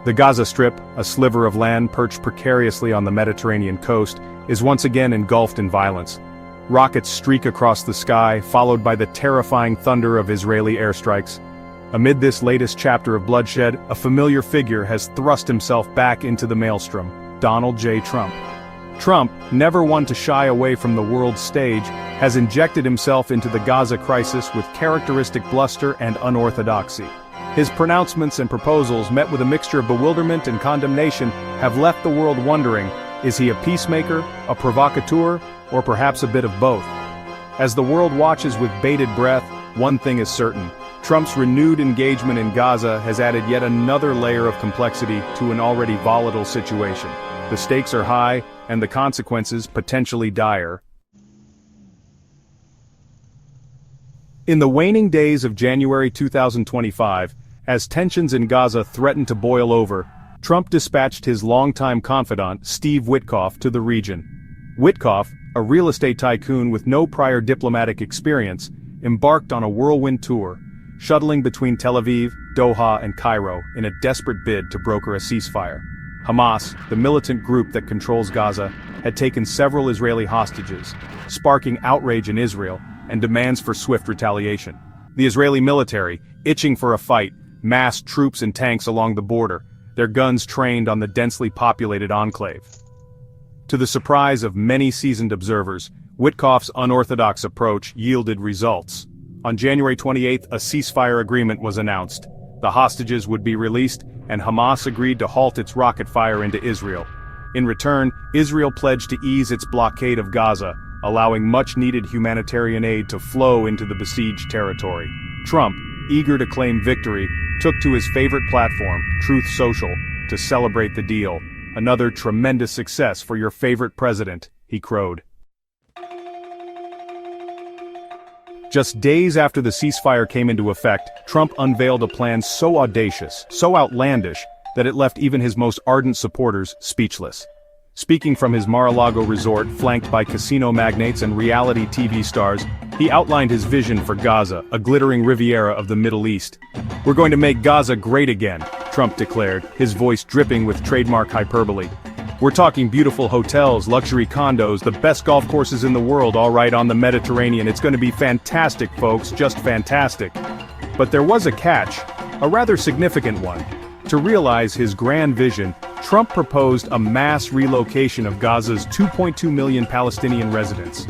The Gaza Strip, a sliver of land perched precariously on the Mediterranean coast, is once again engulfed in violence. Rockets streak across the sky, followed by the terrifying thunder of Israeli airstrikes. Amid this latest chapter of bloodshed, a familiar figure has thrust himself back into the maelstrom: Donald J. Trump. Trump, never one to shy away from the world stage, has injected himself into the Gaza crisis with characteristic bluster and unorthodoxy. His pronouncements and proposals, met with a mixture of bewilderment and condemnation, have left the world wondering, is he a peacemaker, a provocateur, or perhaps a bit of both? As the world watches with bated breath, one thing is certain: Trump's renewed engagement in Gaza has added yet another layer of complexity to an already volatile situation. The stakes are high, and the consequences potentially dire. In the waning days of January 2025, as tensions in Gaza threatened to boil over, Trump dispatched his longtime confidant, Steve Witkoff, to the region. Witkoff, a real estate tycoon with no prior diplomatic experience, embarked on a whirlwind tour, shuttling between Tel Aviv, Doha, and Cairo in a desperate bid to broker a ceasefire. Hamas, the militant group that controls Gaza, had taken several Israeli hostages, sparking outrage in Israel and demands for swift retaliation. The Israeli military, itching for a fight, massed troops and tanks along the border, their guns trained on the densely populated enclave. To the surprise of many seasoned observers, Witkoff's unorthodox approach yielded results. On January 28, a ceasefire agreement was announced. The hostages would be released, and Hamas agreed to halt its rocket fire into Israel. In return, Israel pledged to ease its blockade of Gaza, allowing much-needed humanitarian aid to flow into the besieged territory. Trump, eager to claim victory, took to his favorite platform, Truth Social, to celebrate the deal. "Another tremendous success for your favorite president," he crowed. Just days after the ceasefire came into effect, Trump unveiled a plan so audacious, so outlandish, that it left even his most ardent supporters speechless. Speaking from his Mar-a-Lago resort, flanked by casino magnates and reality TV stars, he outlined his vision for Gaza, a glittering Riviera of the Middle East. "We're going to make Gaza great again," Trump declared, his voice dripping with trademark hyperbole. "We're talking beautiful hotels, luxury condos, the best golf courses in the world, all right on the Mediterranean. It's going to be fantastic, folks, just fantastic." But there was a catch, a rather significant one. To realize his grand vision, Trump proposed a mass relocation of Gaza's 2.2 million Palestinian residents.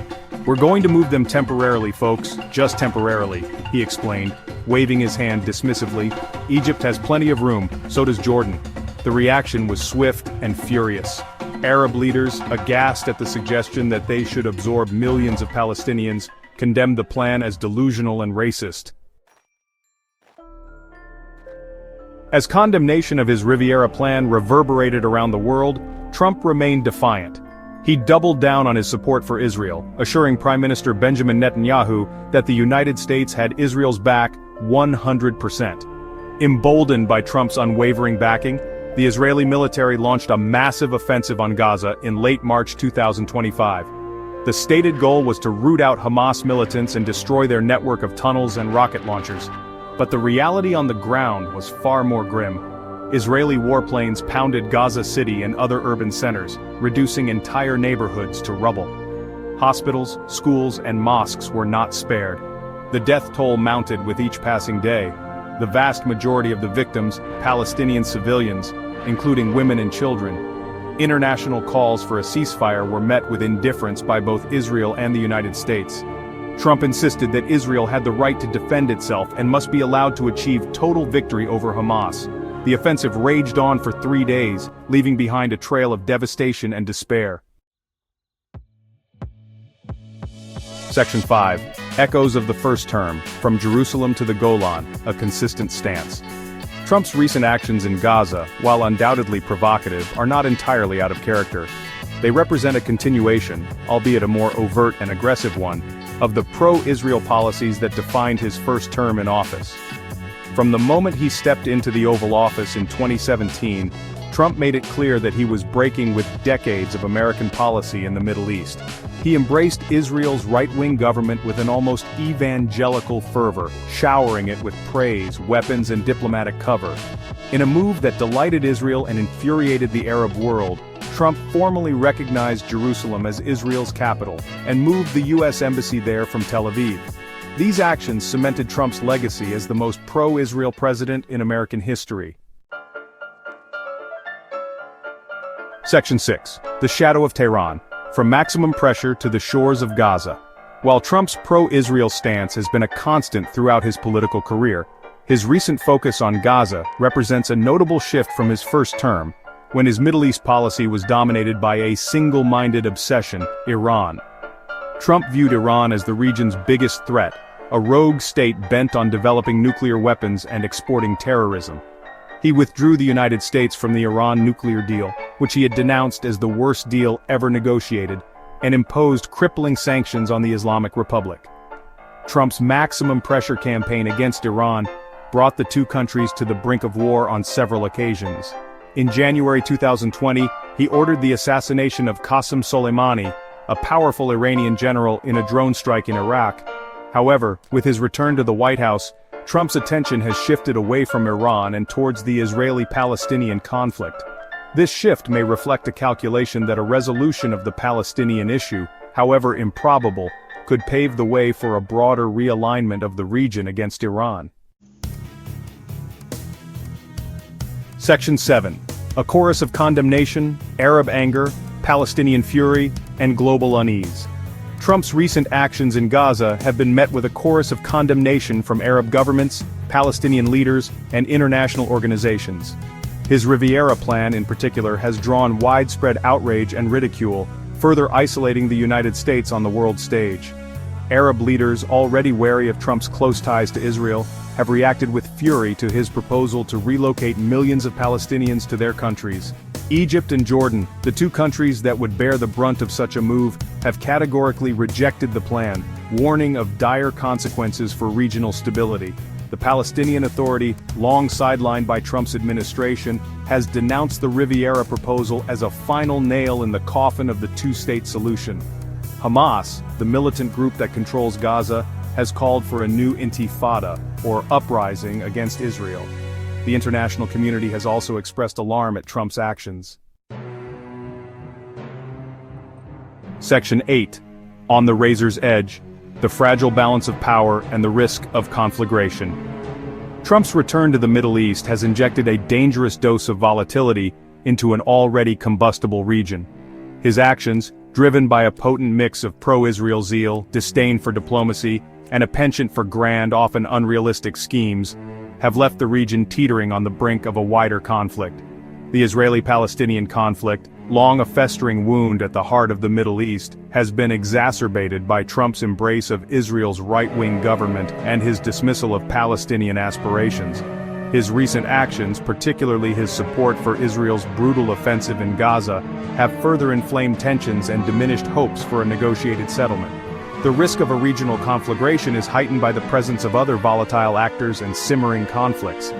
"We're going to move them temporarily, folks, just temporarily," he explained, waving his hand dismissively. "Egypt has plenty of room, so does Jordan." The reaction was swift and furious. Arab leaders, aghast at the suggestion that they should absorb millions of Palestinians, condemned the plan as delusional and racist. As condemnation of his Riviera plan reverberated around the world, Trump remained defiant. He doubled down on his support for Israel, assuring Prime Minister Benjamin Netanyahu that the United States had Israel's back 100%. Emboldened by Trump's unwavering backing, the Israeli military launched a massive offensive on Gaza in late March 2025. The stated goal was to root out Hamas militants and destroy their network of tunnels and rocket launchers. But the reality on the ground was far more grim. Israeli warplanes pounded Gaza City and other urban centers, reducing entire neighborhoods to rubble. Hospitals, schools, and mosques were not spared. The death toll mounted with each passing day. The vast majority of the victims, Palestinian civilians, including women and children. International calls for a ceasefire were met with indifference by both Israel and the United States. Trump insisted that Israel had the right to defend itself and must be allowed to achieve total victory over Hamas. The offensive raged on for 3 days, leaving behind a trail of devastation and despair. Section 5. Echoes of the first term, from Jerusalem to the Golan, a consistent stance. Trump's recent actions in Gaza, while undoubtedly provocative, are not entirely out of character. They represent a continuation, albeit a more overt and aggressive one, of the pro-Israel policies that defined his first term in office. From the moment he stepped into the Oval Office in 2017, Trump made it clear that he was breaking with decades of American policy in the Middle East. He embraced Israel's right-wing government with an almost evangelical fervor, showering it with praise, weapons, and diplomatic cover. In a move that delighted Israel and infuriated the Arab world, Trump formally recognized Jerusalem as Israel's capital and moved the U.S. embassy there from Tel Aviv. These actions cemented Trump's legacy as the most pro-Israel president in American history. Section 6. The Shadow of Tehran. From maximum pressure to the shores of Gaza. While Trump's pro-Israel stance has been a constant throughout his political career, his recent focus on Gaza represents a notable shift from his first term, when his Middle East policy was dominated by a single-minded obsession, Iran. Trump viewed Iran as the region's biggest threat, a rogue state bent on developing nuclear weapons and exporting terrorism. He withdrew the United States from the Iran nuclear deal, which he had denounced as the worst deal ever negotiated, and imposed crippling sanctions on the Islamic Republic. Trump's maximum pressure campaign against Iran brought the two countries to the brink of war on several occasions. In January 2020, he ordered the assassination of Qasem Soleimani, a powerful Iranian general, in a drone strike in Iraq. However, with his return to the White House, Trump's attention has shifted away from Iran and towards the Israeli-Palestinian conflict. This shift may reflect a calculation that a resolution of the Palestinian issue, however improbable, could pave the way for a broader realignment of the region against Iran. Section 7. A chorus of condemnation, Arab anger, Palestinian fury, and global unease. Trump's recent actions in Gaza have been met with a chorus of condemnation from Arab governments, Palestinian leaders, and international organizations. His Riviera plan in particular has drawn widespread outrage and ridicule, further isolating the United States on the world stage. Arab leaders, already wary of Trump's close ties to Israel, have reacted with fury to his proposal to relocate millions of Palestinians to their countries. Egypt and Jordan, the two countries that would bear the brunt of such a move, have categorically rejected the plan, warning of dire consequences for regional stability. The Palestinian Authority, long sidelined by Trump's administration, has denounced the Riviera proposal as a final nail in the coffin of the two-state solution. Hamas, the militant group that controls Gaza, has called for a new intifada, or uprising, against Israel. The international community has also expressed alarm at Trump's actions. Section 8. On the razor's edge. The fragile balance of power and the risk of conflagration. Trump's return to the Middle East has injected a dangerous dose of volatility into an already combustible region. His actions, driven by a potent mix of pro-Israel zeal, disdain for diplomacy, and a penchant for grand, often unrealistic schemes, have left the region teetering on the brink of a wider conflict. The Israeli-Palestinian conflict, long a festering wound at the heart of the Middle East, has been exacerbated by Trump's embrace of Israel's right-wing government and his dismissal of Palestinian aspirations. His recent actions, particularly his support for Israel's brutal offensive in Gaza, have further inflamed tensions and diminished hopes for a negotiated settlement. The risk of a regional conflagration is heightened by the presence of other volatile actors and simmering conflicts.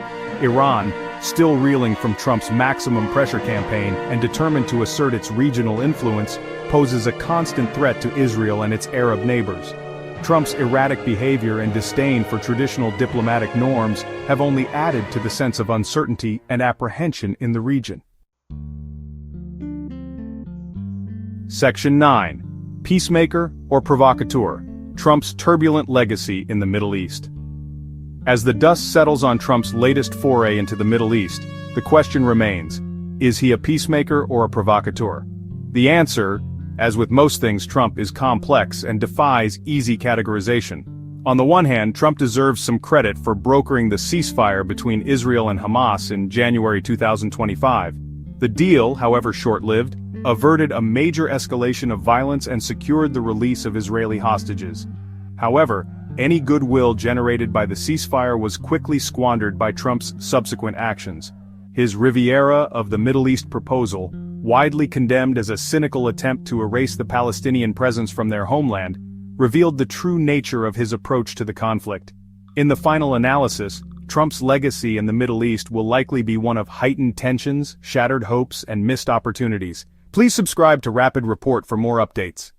Iran, still reeling from Trump's maximum pressure campaign and determined to assert its regional influence, poses a constant threat to Israel and its Arab neighbors. Trump's erratic behavior and disdain for traditional diplomatic norms have only added to the sense of uncertainty and apprehension in the region. Section 9. Peacemaker or provocateur? Trump's turbulent legacy in the Middle East. As the dust settles on Trump's latest foray into the Middle East, the question remains, is he a peacemaker or a provocateur? The answer, as with most things Trump, is complex and defies easy categorization. On the one hand, Trump deserves some credit for brokering the ceasefire between Israel and Hamas in January 2025. The deal, however short-lived, averted a major escalation of violence and secured the release of Israeli hostages. However, any goodwill generated by the ceasefire was quickly squandered by Trump's subsequent actions. His Riviera of the Middle East proposal, widely condemned as a cynical attempt to erase the Palestinian presence from their homeland, revealed the true nature of his approach to the conflict. In the final analysis, Trump's legacy in the Middle East will likely be one of heightened tensions, shattered hopes, and missed opportunities. Please subscribe to Rapid Report for more updates.